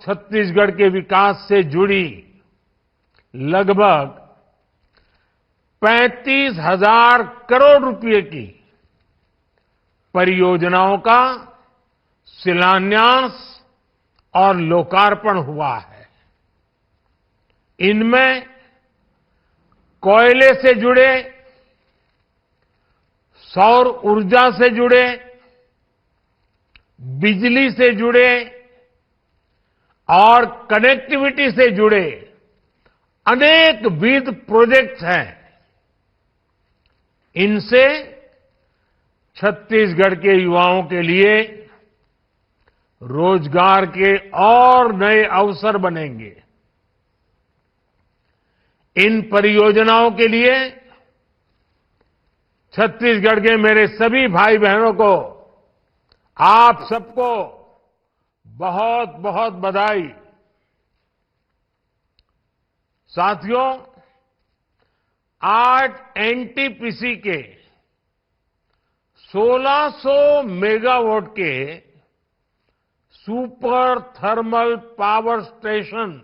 छत्तीसगढ़ के विकास से जुड़ी लगभग 35,000 करोड़ रुपए की परियोजनाओं का शिलान्यास और लोकार्पण हुआ है। इनमें कोयले से जुड़े, सौर ऊर्जा से जुड़े, बिजली से जुड़े और कनेक्टिविटी से जुड़े अनेक विध प्रोजेक्ट्स हैं। इनसे छत्तीसगढ़ के युवाओं के लिए रोजगार के और नए अवसर बनेंगे। इन परियोजनाओं के लिए छत्तीसगढ़ के मेरे सभी भाई बहनों को, आप सबको बहुत बहुत बधाई। साथियों, आज एनटीपीसी के 1600 मेगावाट के super thermal power station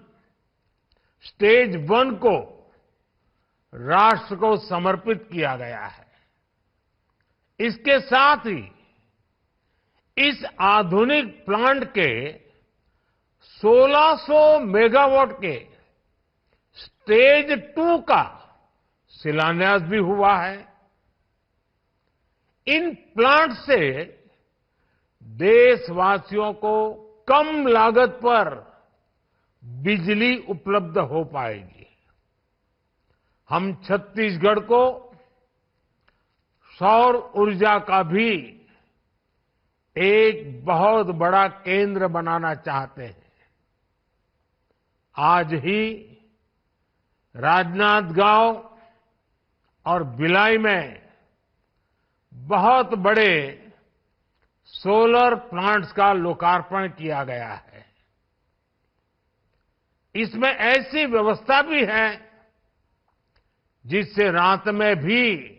stage 1 को राष्ट्र को समर्पित किया गया है। इसके साथ ही इस आधुनिक प्लांट के 1600 मेगावाट के स्टेज 2 का शिलान्यास भी हुआ है। इन प्लांट से देशवासियों को कम लागत पर बिजली उपलब्ध हो पाएगी। हम छत्तीसगढ़ को सौर ऊर्जा का भी एक बहुत बड़ा केंद्र बनाना चाहते हैं। आज ही राजनांदगांव और भिलाई में बहुत बड़े सोलर प्लांट्स का लोकार्पण किया गया है। इसमें ऐसी व्यवस्था भी है जिससे रात में भी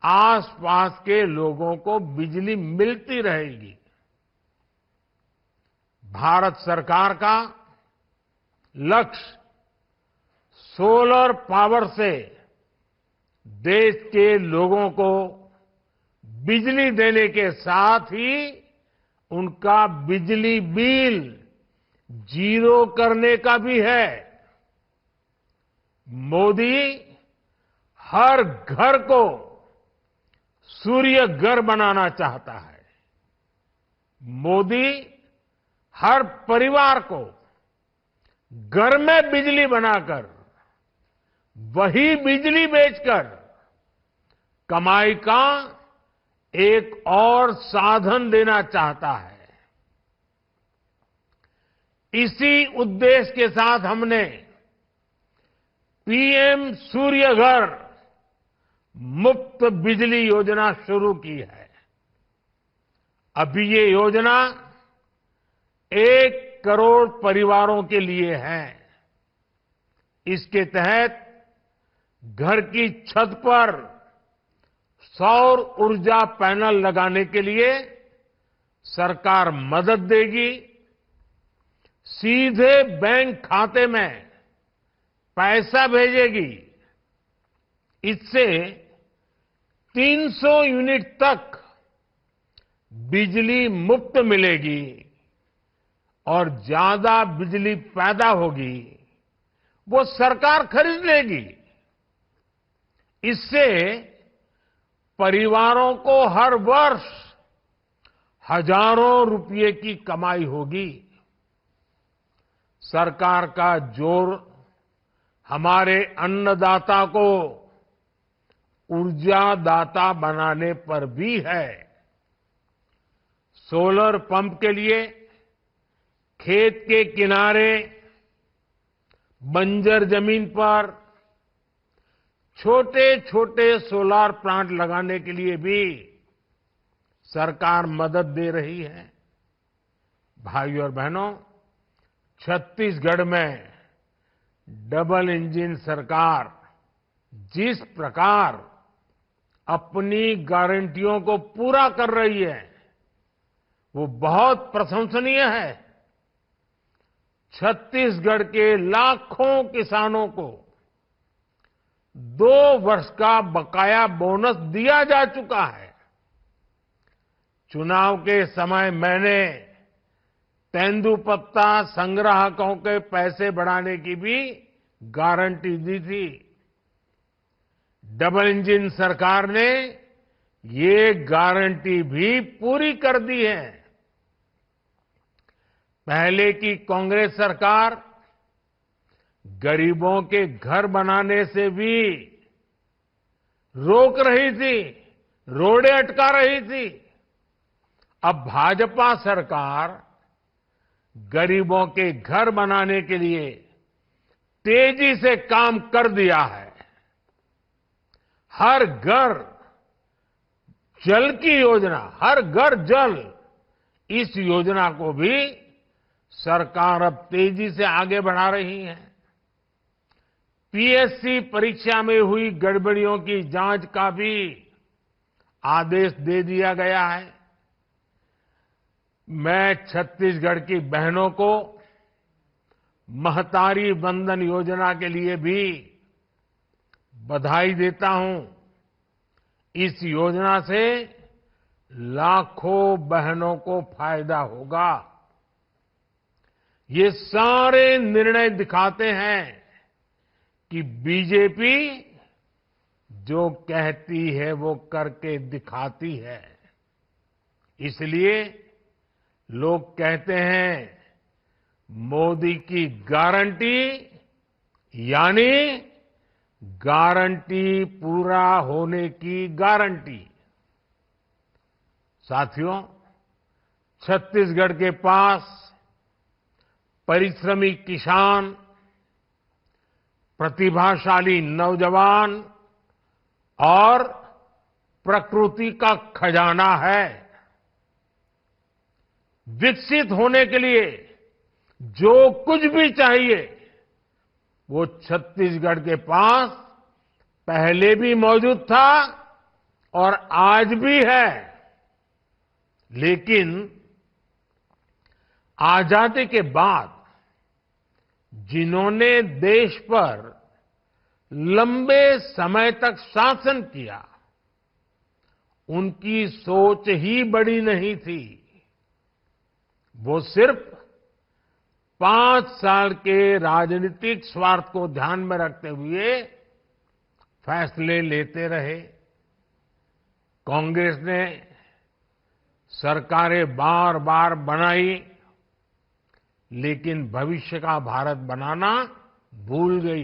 आसपास के लोगों को बिजली मिलती रहेगी। भारत सरकार का लक्ष्य सोलर पावर से देश के लोगों को बिजली देने के साथ ही उनका बिजली बिल जीरो करने का भी है। मोदी हर घर को सूर्य घर बनाना चाहता है। मोदी हर परिवार को घर में बिजली बनाकर वही बिजली बेचकर कमाई का एक और साधन देना चाहता है। इसी उद्देश्य के साथ हमने पीएम सूर्य घर मुफ्त बिजली योजना शुरू की है। अभी ये योजना 1 करोड़ परिवारों के लिए है। इसके तहत घर की छत पर सौर ऊर्जा पैनल लगाने के लिए सरकार मदद देगी। सीधे बैंक खाते में पैसा भेजेगी। इससे 300 यूनिट तक बिजली मुफ्त मिलेगी और ज्यादा बिजली पैदा होगी वो सरकार खरीद लेगी। इससे परिवारों को हर वर्ष हजारों रुपये की कमाई होगी। सरकार का जोर हमारे अन्नदाता को ऊर्जादाता बनाने पर भी है। सोलर पंप के लिए खेत के किनारे, बंजर जमीन पर छोटे छोटे सोलार प्लांट लगाने के लिए भी सरकार मदद दे रही है। भाइयों और बहनों, छत्तीसगढ़ में डबल इंजन सरकार जिस प्रकार अपनी गारंटियों को पूरा कर रही है वो बहुत प्रशंसनीय है। छत्तीसगढ़ के लाखों किसानों को 2 वर्ष का बकाया बोनस दिया जा चुका है। चुनाव के समय मैंने तेंदूपत्ता संग्राहकों के पैसे बढ़ाने की भी गारंटी दी थी। डबल इंजन सरकार ने ये गारंटी भी पूरी कर दी है। पहले की कांग्रेस सरकार गरीबों के घर बनाने से भी रोक रही थी, रोड़े अटका रही थी। अब भाजपा सरकार गरीबों के घर बनाने के लिए तेजी से काम कर दिया है। हर घर जल की योजना, हर घर जल, इस योजना को भी सरकार अब तेजी से आगे बढ़ा रही है। पीएससी परीक्षा में हुई गड़बड़ियों की जांच का भी आदेश दे दिया गया है। मैं छत्तीसगढ़ की बहनों को महतारी वंदन योजना के लिए भी बधाई देता हूं। इस योजना से लाखों बहनों को फायदा होगा। ये सारे निर्णय दिखाते हैं कि बीजेपी जो कहती है वो करके दिखाती है। इसलिए लोग कहते हैं मोदी की गारंटी यानी गारंटी पूरा होने की गारंटी। साथियों, छत्तीसगढ़ के पास परिश्रमी किसान, प्रतिभाशाली नौजवान और प्रकृति का खजाना है। विकसित होने के लिए जो कुछ भी चाहिए वो छत्तीसगढ़ के पास पहले भी मौजूद था और आज भी है। लेकिन आजादी के बाद जिन्होंने देश पर लंबे समय तक शासन किया, उनकी सोच ही बड़ी नहीं थी। वो सिर्फ 5 साल के राजनीतिक स्वार्थ को ध्यान में रखते हुए फैसले लेते रहे। कांग्रेस ने सरकारें बार बार बनाई, लेकिन भविष्य का भारत बनाना भूल गई,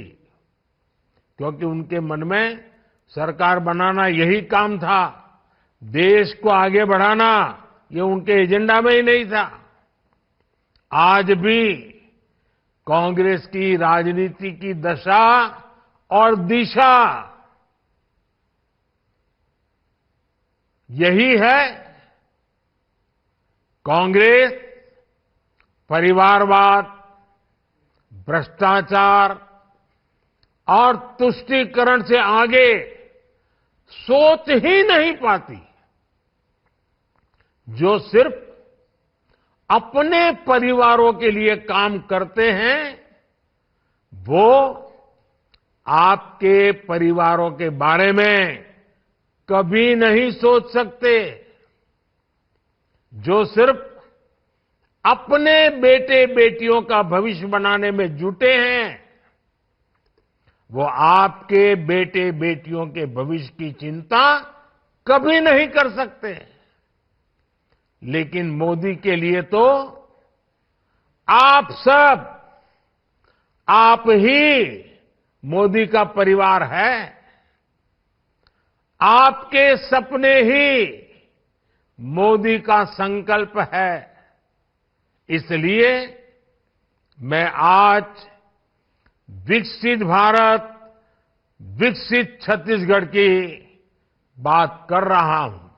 क्योंकि उनके मन में सरकार बनाना यही काम था, देश को आगे बढ़ाना ये उनके एजेंडा में ही नहीं था। आज भी कांग्रेस की राजनीति की दशा और दिशा यही है। कांग्रेस परिवारवाद, भ्रष्टाचार और तुष्टीकरण से आगे सोच ही नहीं पाती। जो सिर्फ अपने परिवारों के लिए काम करते हैं, वो आपके परिवारों के बारे में कभी नहीं सोच सकते। जो सिर्फ अपने बेटे बेटियों का भविष्य बनाने में जुटे हैं, वो आपके बेटे बेटियों के भविष्य की चिंता कभी नहीं कर सकते। लेकिन मोदी के लिए तो आप सब, आप ही मोदी का परिवार है। आपके सपने ही मोदी का संकल्प है। इसलिए मैं आज विकसित भारत, विकसित छत्तीसगढ़ की बात कर रहा हूं।